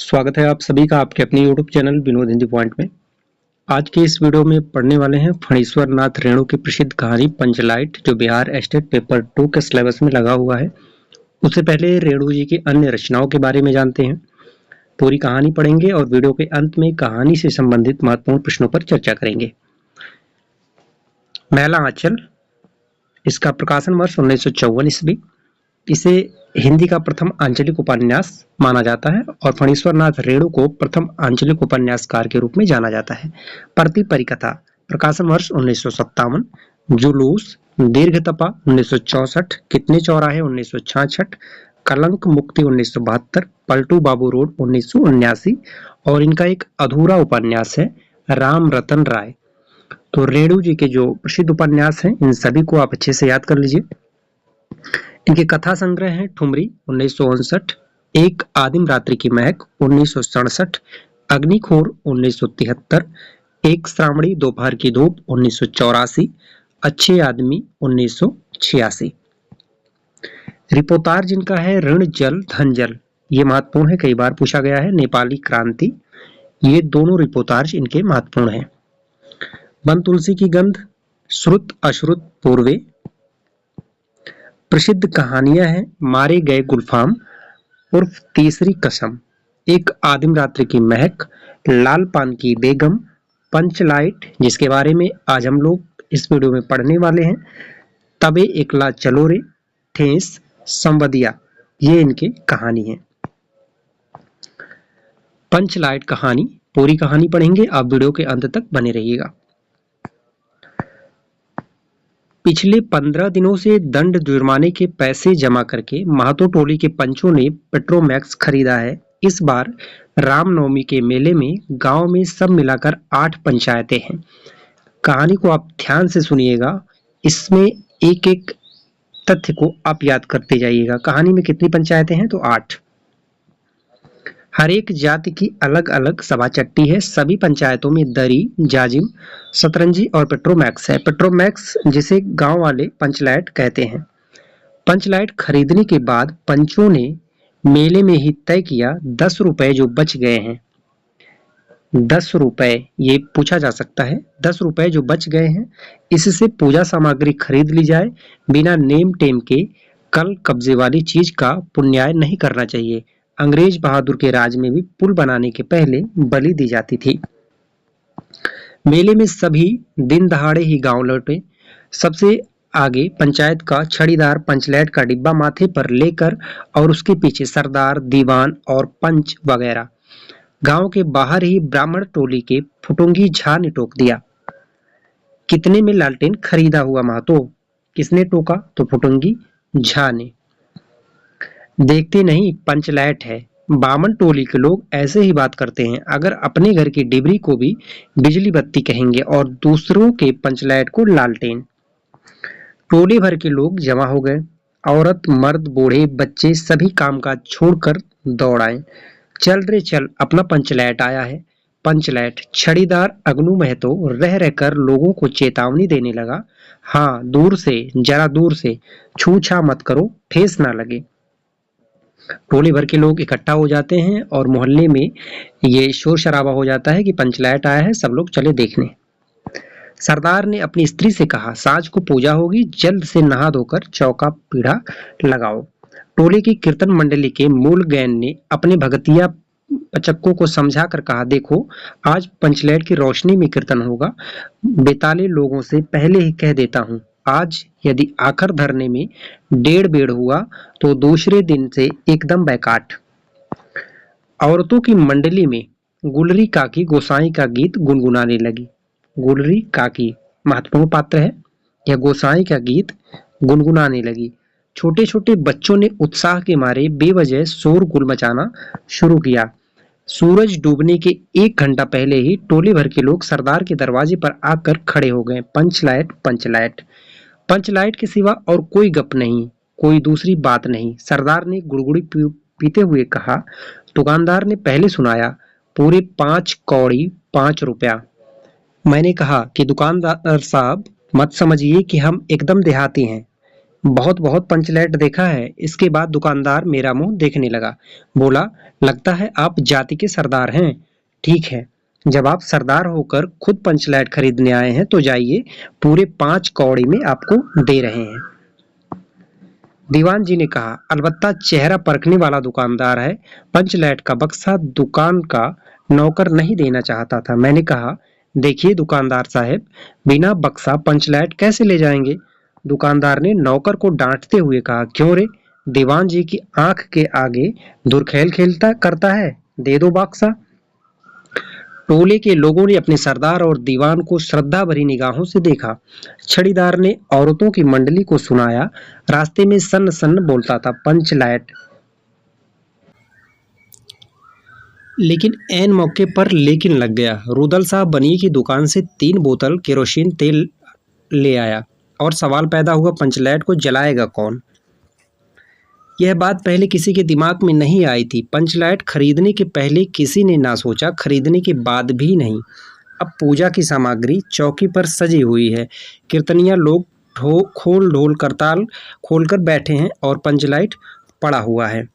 स्वागत है आप सभी का आपके अपने YouTube channel Vinod Hindi point में। आज के इस वीडियो में पढ़ने वाले हैं फणीश्वर नाथ रेणु की प्रसिद्ध कहानी पंचलाइट, जो बिहार स्टेट पेपर 2 के सिलेबस में लगा हुआ है। उससे पहले रेणु जी की अन्य रचनाओं के बारे में जानते हैं। पूरी कहानी पढ़ेंगे और वीडियो के अंत में कहानी से संबंधित महत्वपूर्ण प्रश्नों पर चर्चा करेंगे। मैला आंचल, इसका प्रकाशन वर्ष 1954 ईस्वी। इसे हिंदी का प्रथम आंचलिक उपन्यास माना जाता है और फणीश्वर नाथ रेणु को प्रथम आंचलिक उपन्यासकार के रूप में जाना जाता है। प्रति परिकथा, प्रकाशन वर्ष 1957। जुलूस, दीर्घ तपा 1964, कितने चौराहे 1966, कलंक मुक्ति 1972, पलटू बाबू रोड 1979 और इनका एक अधूरा उपन्यास है राम रतन राय। तो रेणु जी के जो प्रसिद्ध उपन्यास हैं इन सभी को आप अच्छे से याद कर लीजिए। इनके कथा संग्रह हैं ठुमरी 1959, एक आदिम रात्रि की महक 1967, अग्निखोर 1973, एक श्रावणी दोपहर की धूप 1984, अच्छे आदमी 1986। रिपोर्टाज जिनका है ऋण जल धन जल, ये महत्वपूर्ण है, कई बार पूछा गया है। नेपाली क्रांति, ये दोनों रिपोर्टाज इनके महत्वपूर्ण हैं। वन तुलसी की गंध, श्रुत अश्रुत पूर्वे। प्रसिद्ध कहानियां हैं मारे गए गुलफाम उर्फ तीसरी कसम, एक आदिम रात्रि की महक, लाल पान की बेगम, पंचलाइट जिसके बारे में आज हम लोग इस वीडियो में पढ़ने वाले हैं, तबे एकला चलो रे, ठेस, संवदिया, ये इनकी कहानी है। पंचलाइट कहानी, पूरी कहानी पढ़ेंगे, आप वीडियो के अंत तक बने रहिएगा। पिछले 15 दिनों से दंड जुर्माने के पैसे जमा करके महातो टोली के पंचों ने पेट्रोमैक्स खरीदा है। इस बार रामनवमी के मेले में गांव में सब मिलाकर 8 पंचायतें हैं। कहानी को आप ध्यान से सुनिएगा, इसमें एक एक तथ्य को आप याद करते जाइएगा। कहानी में कितनी पंचायतें हैं? तो 8। हर एक जाति की अलग अलग सभा चट्टी है। सभी पंचायतों में दरी, जाजिम, शतरंजी और पेट्रोमैक्स है। पेट्रोमैक्स जिसे गांव वाले पंचलाइट कहते हैं। पंचलाइट खरीदने के बाद पंचों ने मेले में ही तय किया 10 रुपए जो बच गए हैं, 10 रुपए, ये पूछा जा सकता है, 10 रुपए जो बच गए हैं इससे पूजा सामग्री खरीद ली जाए। बिना नेम टेम के कल कब्जे वाली चीज का पुण्याय नहीं करना चाहिए। अंग्रेज बहादुर के राज में भी पुल बनाने के पहले बलि दी जाती थी। मेले में सभी दिन दहाड़े ही गांव लौटे। सबसे आगे पंचायत का छड़ीदार पंचलाइट का डिब्बा माथे पर लेकर और उसके पीछे सरदार, दीवान और पंच वगैरह। गांव के बाहर ही ब्राह्मण टोली के फुटुंगी झा ने टोक दिया। कितने में लालटेन खरीदा हुआ महतो? किसने टोका? तो फुटुंगी झा ने। देखते नहीं पंचलाइट है। बामन टोली के लोग ऐसे ही बात करते हैं। अगर अपने घर की डिबरी को भी बिजली बत्ती कहेंगे और दूसरों के पंचलाइट को लालटेन। टोली भर के लोग जमा हो गए। औरत, मर्द, बूढ़े, बच्चे सभी कामकाज छोड़कर दौड़ आए। चल रे चल, अपना पंचलाइट आया है। पंचलाइट छड़ीदार अग्नू महतो रह रहकर लोगों को चेतावनी देने लगा। हाँ, दूर से, जरा दूर से, छू छा मत करो, ठेस ना लगे। टोली भर के लोग इकट्ठा हो जाते हैं और मोहल्ले में ये शोर शराबा हो जाता है कि पंचलाइट आया है, सब लोग चले देखने। सरदार ने अपनी स्त्री से कहा, साँझ को पूजा होगी, जल्द से नहा धोकर चौका पीढ़ा लगाओ। टोली की कीर्तन मंडली के मूल गैन ने अपने भगतिया पचक्कों को समझा कर कहा, देखो आज पंचलाइट की रोशनी में कीर्तन होगा। बेताले लोगों से पहले ही कह देता हूँ, आज यदि आखिर धरने में 1.5 बेड़ हुआ तो दूसरे दिन से एकदम बैकाट। औरतों की मंडली में गुलरी काकी गोसाई का गीत गुनगुनाने लगी। गुलरी काकी महत्वपूर्ण पात्र है। यह गोसाई का गीत गुनगुनाने लगी। छोटे छोटे बच्चों ने उत्साह के मारे बेवजह शोरगुल मचाना शुरू किया। सूरज डूबने के 1 घंटा पहले ही टोली भर के लोग सरदार के दरवाजे पर आकर खड़े हो गए। पंचलाइट, पंचलाइट, पंचलाइट के सिवा और कोई गप नहीं, कोई दूसरी बात नहीं। सरदार ने गुड़गुड़ी पीते हुए कहा। दुकानदार ने पहले सुनाया, पूरे 5 कौड़ी 5 रुपया। मैंने कहा कि दुकानदार साहब, मत समझिए कि हम एकदम देहाती हैं। बहुत बहुत पंचलैट देखा है। इसके बाद दुकानदार मेरा मुंह देखने लगा। बोला, लगता है आप जाति के सरदार हैं। ठीक है, जब आप सरदार होकर खुद पंचलैट खरीदने आए हैं तो जाइए, पूरे 5 कौड़ी में आपको दे रहे हैं। दीवान जी ने कहा, अलबत्ता चेहरा परखने वाला दुकानदार है। पंचलैट का बक्सा दुकान का नौकर नहीं देना चाहता था। मैंने कहा, देखिए दुकानदार साहब, बिना बक्सा पंचलैट कैसे ले जाएंगे? दुकानदार ने नौकर को डांटते हुए कहा, क्यों रे, दीवान जी की आंख के आगे धुरखेल खेलता करता है, दे दो बक्सा। टोले के लोगों ने अपने सरदार और दीवान को श्रद्धा भरी निगाहों से देखा। छड़ीदार ने औरतों की मंडली को सुनाया। रास्ते में सन्न सन्न बोलता था, पंचलैट। लेकिन ऐन मौके पर लेकिन लग गया। रुदल साहब बनिए की दुकान से 3 बोतल केरोसिन तेल ले आया और सवाल पैदा हुआ, पंचलैट को जलाएगा कौन? यह बात पहले किसी के दिमाग में नहीं आई थी। पंचलैट खरीदने के पहले किसी ने ना सोचा, खरीदने के बाद भी नहीं। अब पूजा की सामग्री चौकी पर सजी हुई है। कीर्तनिया लोग खोल ढोल करताल खोलकर बैठे हैं और पंचलाइट पड़ा हुआ है।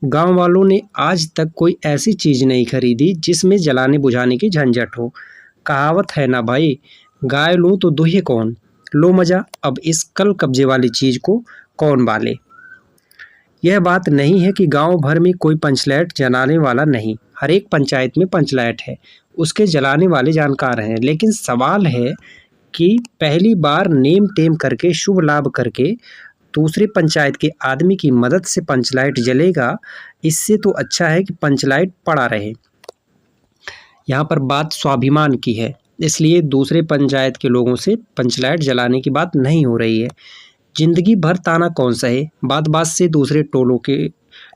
गांव वालों ने आज तक कोई ऐसी चीज नहीं खरीदी जिसमें जलाने बुझाने की झंझट हो। कहावत है ना भाई, गाय लूं तो दूहे कौन। लो मजा, अब इस कल कब्जे वाली चीज को कौन बाले। यह बात नहीं है कि गांव भर में कोई पंचलैट जलाने वाला नहीं। हर एक पंचायत में पंचलैट है, उसके जलाने वाले जानकार हैं। लेकिन सवाल है कि पहली बार नेम टेम करके शुभ लाभ करके दूसरे पंचायत के आदमी की मदद से पंचलाइट जलेगा, इससे तो अच्छा है कि पंचलाइट पड़ा रहे। यहाँ पर बात स्वाभिमान की है, इसलिए दूसरे पंचायत के लोगों से पंचलाइट जलाने की बात नहीं हो रही है। जिंदगी भर ताना कौन सहे, बात बात से दूसरे टोलों के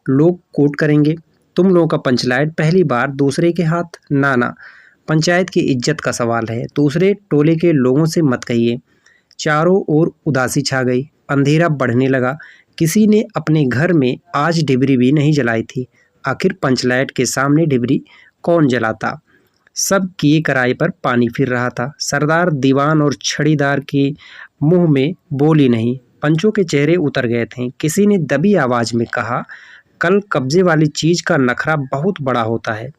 लोग कोट करेंगे, तुम लोगों का पंचलाइट पहली बार दूसरे के हाथ। ना ना, पंचायत की इज्जत का सवाल है, दूसरे टोले के लोगों से मत कहिए। चारों ओर उदासी छा गई, अंधेरा बढ़ने लगा। किसी ने अपने घर में आज डिबरी भी नहीं जलाई थी। आखिर पंचलाइट के सामने डिबरी कौन जलाता? सब किए कराए पर पानी फिर रहा था। सरदार, दीवान और छड़ीदार के मुंह में बोली नहीं। पंचों के चेहरे उतर गए थे। किसी ने दबी आवाज में कहा, कल कब्जे वाली चीज का नखरा बहुत बड़ा होता है।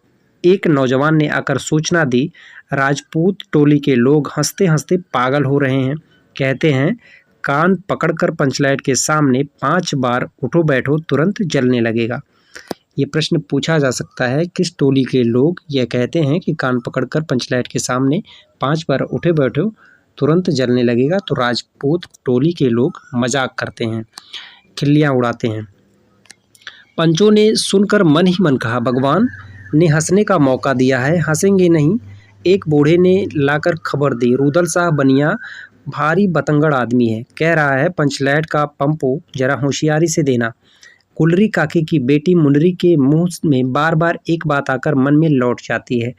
एक नौजवान ने आकर सूचना दी, राजपूत टोली के लोग हंसते हंसते पागल हो रहे हैं। कहते हैं, कान पकड़कर पंचलाइट के सामने 5 बार उठो बैठो तुरंत जलने लगेगा। ये प्रश्न पूछा जा सकता है, किस टोली के लोग यह कहते हैं कि कान पकड़कर पंचलाइट के सामने 5 बार उठे बैठो तुरंत जलने लगेगा? तो राजपूत टोली के लोग मजाक करते हैं, खिल्लियाँ उड़ाते हैं। पंचों ने सुनकर मन ही मन कहा, भगवान ने हंसने का मौका दिया है, हंसेंगे नहीं। एक बूढ़े ने लाकर खबर दी, रुदल साहब बनिया भारी बतंगड़ आदमी है, कह रहा है पंचलैट का पंपो जरा होशियारी से देना। कुलरी काकी की बेटी मुनरी के मुंह में बार बार एक बात आकर मन में लौट जाती है।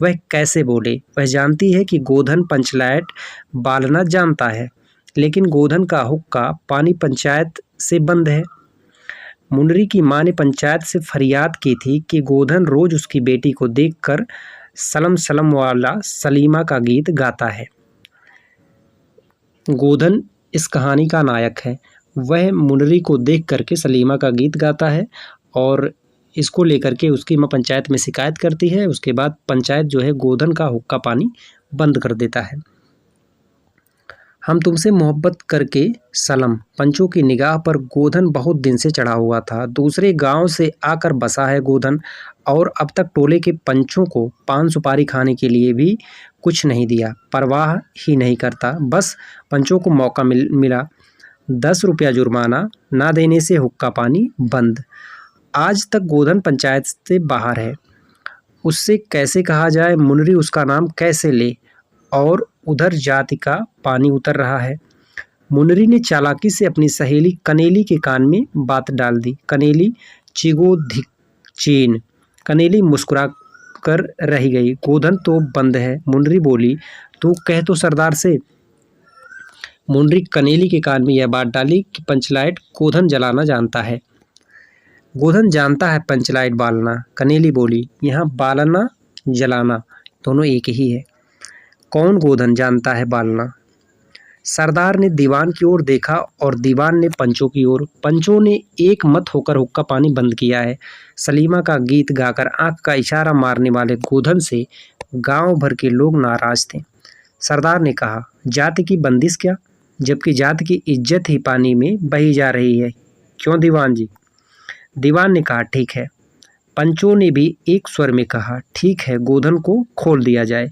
वह कैसे बोले? वह जानती है कि गोधन पंचलैट बालना जानता है, लेकिन गोधन का हुक्का पानी पंचायत से बंद है। मुनरी की मां ने पंचायत से फरियाद की थी कि गोधन रोज उसकी बेटी को देखकर सलम सलम वाला सलीमा का गीत गाता है। गोधन इस कहानी का नायक है। वह मुनरी को देख करके सलीमा का गीत गाता है और इसको लेकर के उसकी मां पंचायत में शिकायत करती है। उसके बाद पंचायत जो है गोधन का हुक्का पानी बंद कर देता है। हम तुमसे मोहब्बत करके सलम। पंचों की निगाह पर गोधन बहुत दिन से चढ़ा हुआ था। दूसरे गांव से आकर बसा है गोधन, और अब तक टोले के पंचों को पान सुपारी खाने के लिए भी कुछ नहीं दिया। परवाह ही नहीं करता, बस पंचों को मौका मिला 10 रुपया जुर्माना, ना देने से हुक्का पानी बंद। आज तक गोधन पंचायत से बाहर है। उससे कैसे कहा जाए, मुनरी उसका नाम कैसे ले? और उधर जाति का पानी उतर रहा है। मुनरी ने चालाकी से अपनी सहेली कनेली के कान में बात डाल दी। कनेली चिगो धिक चीन। कनेली मुस्कुरा कर रह गई। गोधन तो बंद है। मुनरी बोली, तू कह तो सरदार से। मुनरी कनेली के कान में यह बात डाली कि पंचलाइट गोधन जलाना जानता है। गोधन जानता है पंचलाइट बालना। कनेली बोली, यहाँ बालना जलाना दोनों एक ही है। कौन गोधन जानता है बालना? सरदार ने दीवान की ओर देखा और दीवान ने पंचों की ओर। पंचों ने एक मत होकर हुक्का पानी बंद किया है। सलीमा का गीत गाकर आंख का इशारा मारने वाले गोधन से गांव भर के लोग नाराज थे। सरदार ने कहा, जाति की बंदिश क्या, जबकि जाति की इज्जत ही पानी में बही जा रही है। क्यों दीवान जी? दीवान ने कहा, ठीक है। पंचों ने भी एक स्वर में कहा, ठीक है, गोधन को खोल दिया जाए।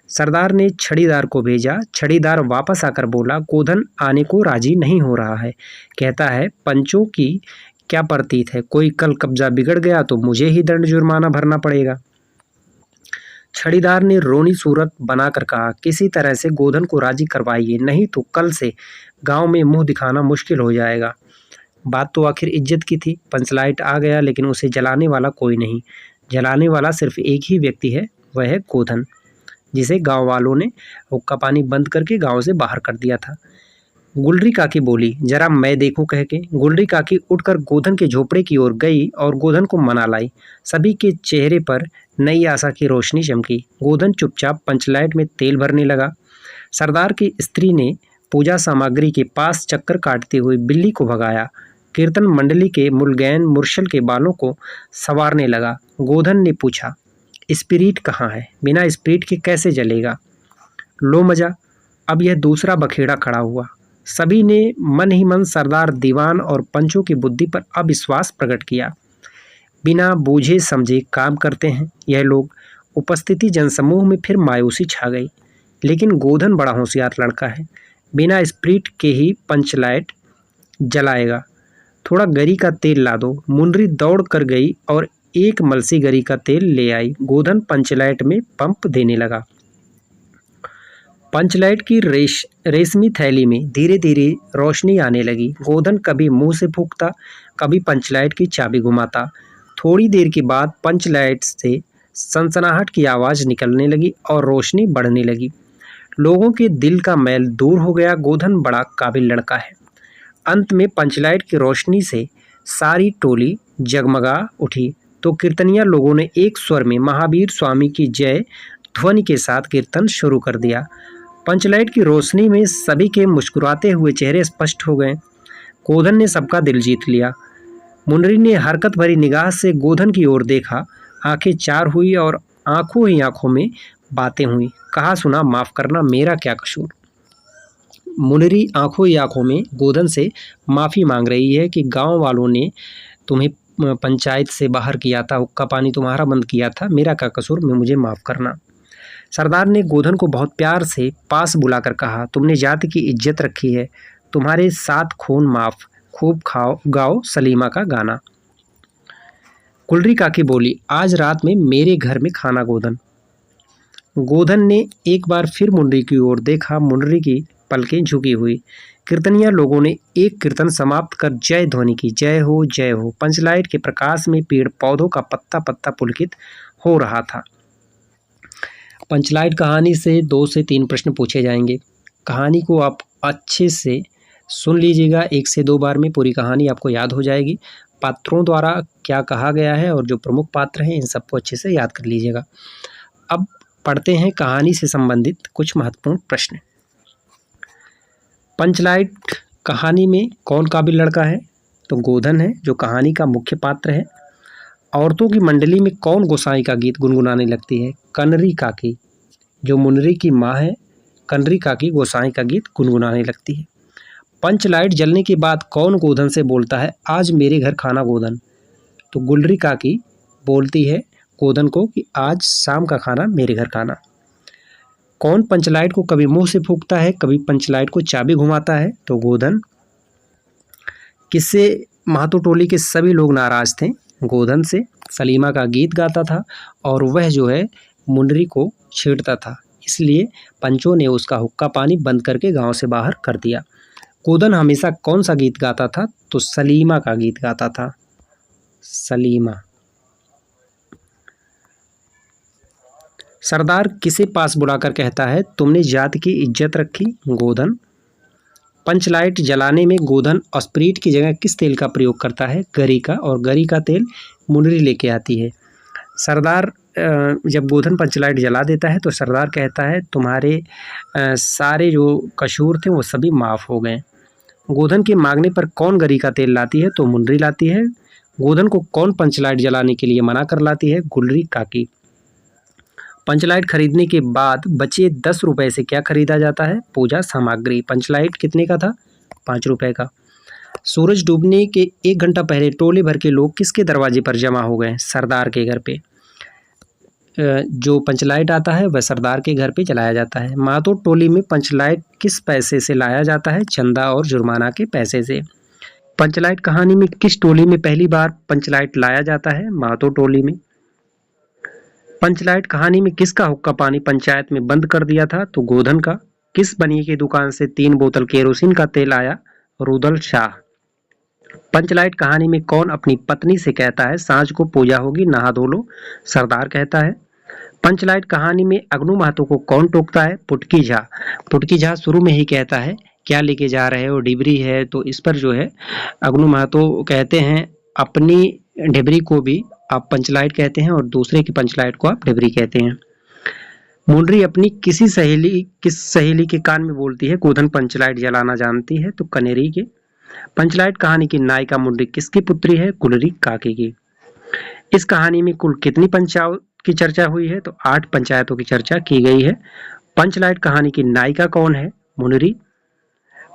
सरदार ने छड़ीदार को भेजा। छड़ीदार वापस आकर बोला, गोधन आने को राजी नहीं हो रहा है। कहता है, पंचों की क्या प्रतीत है, कोई कल कब्जा बिगड़ गया तो मुझे ही दंड जुर्माना भरना पड़ेगा। छड़ीदार ने रोनी सूरत बनाकर कहा, किसी तरह से गोधन को राजी करवाइए, नहीं तो कल से गांव में मुंह दिखाना मुश्किल हो जाएगा। बात तो आखिर इज्जत की थी। पंचलाइट आ गया, लेकिन उसे जलाने वाला कोई नहीं। जलाने वाला सिर्फ एक ही व्यक्ति है, वह है गोधन, जिसे गांव वालों ने हुक्का पानी बंद करके गांव से बाहर कर दिया था। गुलरी काकी बोली, जरा मैं देखूं कह के गुलरी काकी उठकर गोधन के झोपड़े की ओर गई और गोधन को मना लाई। सभी के चेहरे पर नई आशा की रोशनी चमकी। गोधन चुपचाप पंचलाइट में तेल भरने लगा। सरदार की स्त्री ने पूजा सामग्री के पास चक्कर काटते हुए बिल्ली को भगाया। कीर्तन मंडली के मुलगैन मुर्शल के बालों को संवारने लगा। गोधन ने पूछा, स्पिरिट कहाँ है? बिना स्पिरिट के कैसे जलेगा? लो मजा। अब यह दूसरा बखेड़ा खड़ा हुआ। सभी ने मन ही मन सरदार, दीवान और पंचों की बुद्धि पर अविश्वास प्रकट किया। बिना बूझे समझे काम करते हैं यह लोग। उपस्थिति जनसमूह में फिर मायूसी छा गई। लेकिन गोधन बड़ा होशियार लड़का है, बिना स्पिरिट के ही पंचलाइट जलाएगा। थोड़ा गरी का तेल ला दो। मुनरी दौड़ कर गई और एक मलसी गरी का तेल ले आई। गोधन पंचलाइट में पंप देने लगा। पंचलाइट की रेशमी थैली में धीरे धीरे रोशनी आने लगी। गोधन कभी मुंह से फूंकता, कभी पंचलाइट की चाबी घुमाता। थोड़ी देर के बाद पंचलाइट से सनसनाहट की आवाज़ निकलने लगी और रोशनी बढ़ने लगी। लोगों के दिल का मैल दूर हो गया। गोधन बड़ा काबिल लड़का है। अंत में पंचलाइट की रोशनी से सारी टोली जगमगा उठी तो कीर्तनिया लोगों ने एक स्वर में महावीर स्वामी की जय ध्वनि के साथ कीर्तन शुरू कर दिया। पंचलाइट की रोशनी में सभी के मुस्कुराते हुए चेहरे स्पष्ट हो गए। गोधन ने सबका दिल जीत लिया। मुनरी ने हरकत भरी निगाह से गोधन की ओर देखा। आंखें चार हुई और आंखों ही आंखों में बातें हुई। कहा सुना, माफ़ करना, मेरा क्या कसूर? मुनरी आंखों ही आंखों में गोधन से माफ़ी मांग रही है कि गांव वालों ने तुम्हें पंचायत से बाहर किया था, हुक्का पानी तुम्हारा बंद किया था, मेरा क्या कसूर, मैं मुझे माफ़ करना। सरदार ने गोधन को बहुत प्यार से पास बुलाकर कहा, तुमने जाति की इज्जत रखी है, तुम्हारे साथ खून माफ़, खूब खाओ, गाओ सलीमा का गाना। गुलरी काकी बोली, आज रात में मेरे घर में खाना गोधन। गोधन ने एक बार फिर मुनरी की ओर देखा। मुनरी की पलकें झुकी हुई। कीर्तनिया लोगों ने एक कीर्तन समाप्त कर जय ध्वनि की। जय हो, जय हो। पंचलाइट के प्रकाश में पेड़ पौधों का पत्ता पत्ता पुलकित हो रहा था। पंचलाइट कहानी से 2 से 3 प्रश्न पूछे जाएंगे। कहानी को आप अच्छे से सुन लीजिएगा, 1 से 2 बार में पूरी कहानी आपको याद हो जाएगी। पात्रों द्वारा क्या कहा गया है और जो प्रमुख पात्र हैं इन सबको अच्छे से याद कर लीजिएगा। अब पढ़ते हैं कहानी से संबंधित कुछ महत्वपूर्ण प्रश्न। पंचलाइट कहानी में कौन काबिल लड़का है? तो गोधन है, जो कहानी का मुख्य पात्र है। औरतों की मंडली में कौन गोसाई का गीत गुनगुनाने लगती है? कनरी काकी, जो मुनरी की माँ है। कनरी काकी गोसाई का गीत गुनगुनाने लगती है। पंचलाइट जलने के बाद कौन गोधन से बोलता है, आज मेरे घर खाना गोधन? तो गुलरी काकी बोलती है गोधन को कि आज शाम का खाना मेरे घर खाना। कौन पंचलाइट को कभी मुंह से फूंकता है, कभी पंचलाइट को चाबी घुमाता है? तो गोधन। किससे महतो टोली के सभी लोग नाराज थे? गोधन से। सलीमा का गीत गाता था और वह जो है मुनरी को छेड़ता था, इसलिए पंचों ने उसका हुक्का पानी बंद करके गांव से बाहर कर दिया। गोधन हमेशा कौन सा गीत गाता था? तो सलीमा का गीत गाता था। सलीमा। सरदार किसे पास बुलाकर कहता है, तुमने जाति की इज्जत रखी? गोधन। पंचलाइट जलाने में गोधन स्पिरिट की जगह किस तेल का प्रयोग करता है? गरी का, और गरी का तेल मुनरी लेके आती है। सरदार जब गोधन पंचलाइट जला देता है तो सरदार कहता है तुम्हारे सारे जो कसूर थे वो सभी माफ़ हो गए। गोधन के मांगने पर कौन गरी का तेल लाती है? तो मुनरी लाती है। गोधन को कौन पंचलाइट जलाने के लिए मना कर लाती है? गुलरी काकी। पंचलाइट खरीदने के बाद बचे 10 रुपए से क्या खरीदा जाता है? पूजा सामग्री। पंचलाइट कितने का था? 5 रुपए का। सूरज डूबने के 1 घंटा पहले टोले भर के लोग किसके दरवाजे पर जमा हो गए? सरदार के घर पे। जो पंचलाइट आता है वह सरदार के घर पे जलाया जाता है। मातो टोली में पंचलाइट किस पैसे से लाया जाता है? चंदा और जुर्माना के पैसे से। पंचलाइट कहानी में किस टोली में पहली बार पंचलाइट लाया जाता है? मातो टोली में। पंचलाइट कहानी में किसका हुक्का पानी पंचायत में बंद कर दिया था? तो गोधन का। किस बनिए की दुकान से 3 बोतल केरोसिन का तेल आया? रुदल शाह। पंचलाइट कहानी में कौन अपनी पत्नी से कहता है सांझ को पूजा होगी, नहा धो लो? सरदार कहता है। पंचलाइट कहानी में अगनू महतो को कौन टोकता है? पुटकी झा। पुटकी झा शुरू में ही कहता है क्या लेके जा रहे हो, डिबरी है? तो इस पर जो है अगनू महतो कहते हैं अपनी डिबरी को भी आप पंचलाइट कहते हैं और दूसरे की पंचलाइट को आप डिबरी कहते हैं। मुनरी अपनी किस सहेली के कान में बोलती है गोधन पंचलाइट जलाना जानती है? तो कनेरी के। पंचलाइट कहानी की नायिका मुनरी किसकी पुत्री है? गुलरी काकी की। इस कहानी में कुल कितनी पंचायत की चर्चा हुई है? तो 8 पंचायतों की चर्चा की गई है। पंचलाइट कहानी की नायिका कौन है? मुनरी।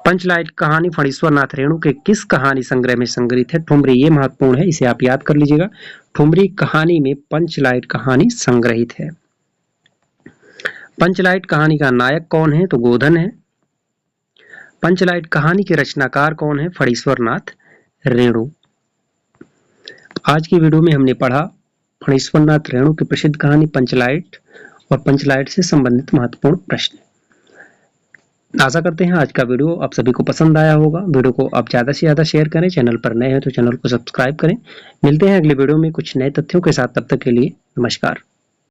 पंचलाइट कहानी फणीश्वर नाथ रेणु के किस कहानी संग्रह में संग्रहित है? ठुमरी। ये महत्वपूर्ण है, इसे आप याद कर लीजिएगा। ठुमरी कहानी में पंचलाइट कहानी संग्रहित है। पंचलाइट कहानी का नायक कौन है? तो गोधन है। पंचलाइट कहानी के रचनाकार कौन है? फणीश्वर नाथ रेणु। आज की वीडियो में हमने पढ़ा फणीश्वर नाथ रेणु की प्रसिद्ध कहानी पंचलाइट और पंचलाइट से संबंधित महत्वपूर्ण प्रश्न। आशा करते हैं आज का वीडियो आप सभी को पसंद आया होगा। वीडियो को आप ज़्यादा से ज़्यादा शेयर करें। चैनल पर नए हैं तो चैनल को सब्सक्राइब करें। मिलते हैं अगले वीडियो में कुछ नए तथ्यों के साथ। तब तक के लिए नमस्कार।